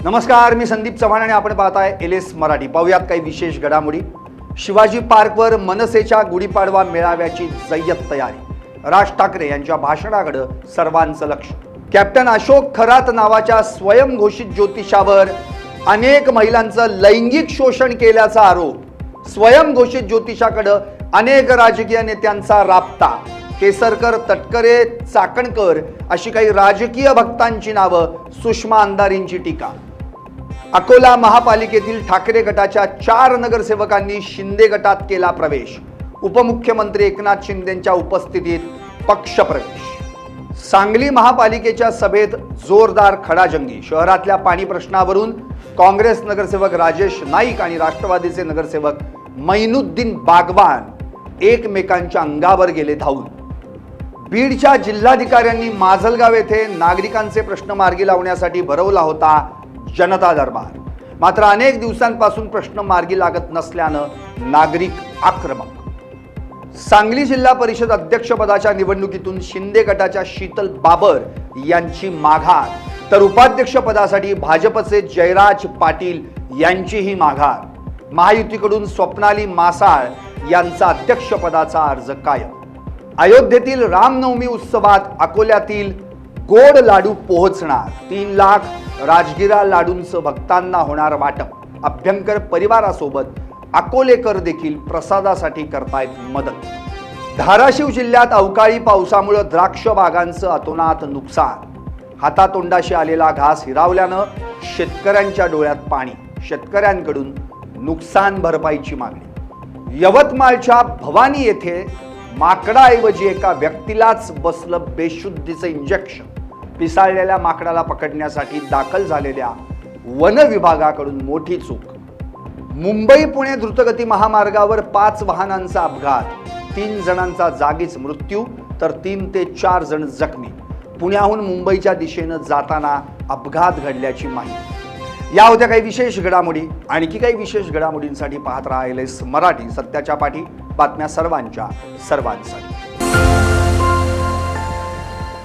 नमस्कार, मी संदीप चव्हाण आणि आपण पाहताय एलएस मराठी। पाहूयात काही विशेष घडामोडी। शिवाजी पार्कवर मनसेच्या गुढीपाडवा मेळाव्याची जय्यत तयारी। राज ठाकरे यांच्या भाषणाकडे सर्वांचं लक्ष। कॅप्टन अशोक खरात नावाच्या स्वयंघोषित ज्योतिषावर अनेक महिलांचं लैंगिक शोषण केल्याचा आरोप। स्वयंघोषित ज्योतिषाकडे अनेक राजकीय नेत्यांचा राबता। केसरकर, तटकरे, चाकणकर अशी काही राजकीय भक्तांची नावं। सुषमा अंधारींची टीका। अकोला महापालिकेतील ठाकरे गटाच्या 4 नगरसेवकांनी शिंदे गटात केला प्रवेश। उपमुख्यमंत्री एकनाथ शिंदेंच्या उपस्थितीत पक्षप्रवेश। सांगली महापालिकेच्या सभेत जोरदार खडाजंगी। शहरातल्या पाणी प्रश्नावरून काँग्रेस नगरसेवक राजेश नाईक आणि राष्ट्रवादीचे नगरसेवक मैनुद्दीन बागवान एकमेकांच्या अंगावर गेले धावून। बीडच्या जिल्हाधिकाऱ्यांनी माजलगाव येथे नागरिकांचे प्रश्न मार्गी लावण्यासाठी भरवला होता जनता दरबार। मात्र अनेक दिवसांपासून प्रश्न मार्गी लागत नसल्यानं नागरिक आक्रमक। सांगली जिल्हा परिषद अध्यक्षपदाच्या निवडणुकीतून शिंदे गटाच्या शीतल बाबर यांची माघार, तर उपाध्यक्षपदासाठी भाजपचे जयराज पाटील यांचीही माघार। महायुतीकडून स्वप्नाली मासाळ यांचा अध्यक्षपदाचा अर्ज कायम। अयोध्येतील रामनवमी उत्सवात अकोल्यातील गोड लाडू पोहोचणार। 3 लाख राजगिरा लाडूंचं भक्तांना होणार वाटप। अभ्यंकर परिवारासोबत अकोलेकर देखील प्रसादासाठी करतायत मदत। धाराशिव जिल्ह्यात अवकाळी पावसामुळे द्राक्ष बागांचं अतोनात नुकसान। हातातोंडाशी आलेला घास हिरावल्यानं शेतकऱ्यांच्या डोळ्यात पाणी। शेतकऱ्यांकडून नुकसान भरपाईची मागणी। यवतमाळच्या भवानी येथे माकडाऐवजी एका व्यक्तीलाच बसलं बेशुद्धीचं इंजेक्शन। पिसाळलेल्या माकडाला पकडण्यासाठी दाखल झालेल्या वन विभागाकडून मोठी चूक। मुंबई पुणे द्रुतगती महामार्गावर 5 वाहनांचा अपघात। 3 जणांचा जागीच मृत्यू, तर 3 ते 4 जण जखमी। पुण्याहून मुंबईच्या दिशेनं जाताना अपघात घडल्याची माहिती। या होत्या काही विशेष घडामोडी। आणखी काही विशेष घडामोडींसाठी पाहत राहा एलएस मराठी, सत्याच्या पाठी, बातम्या सर्वांच्या सर्वांसाठी।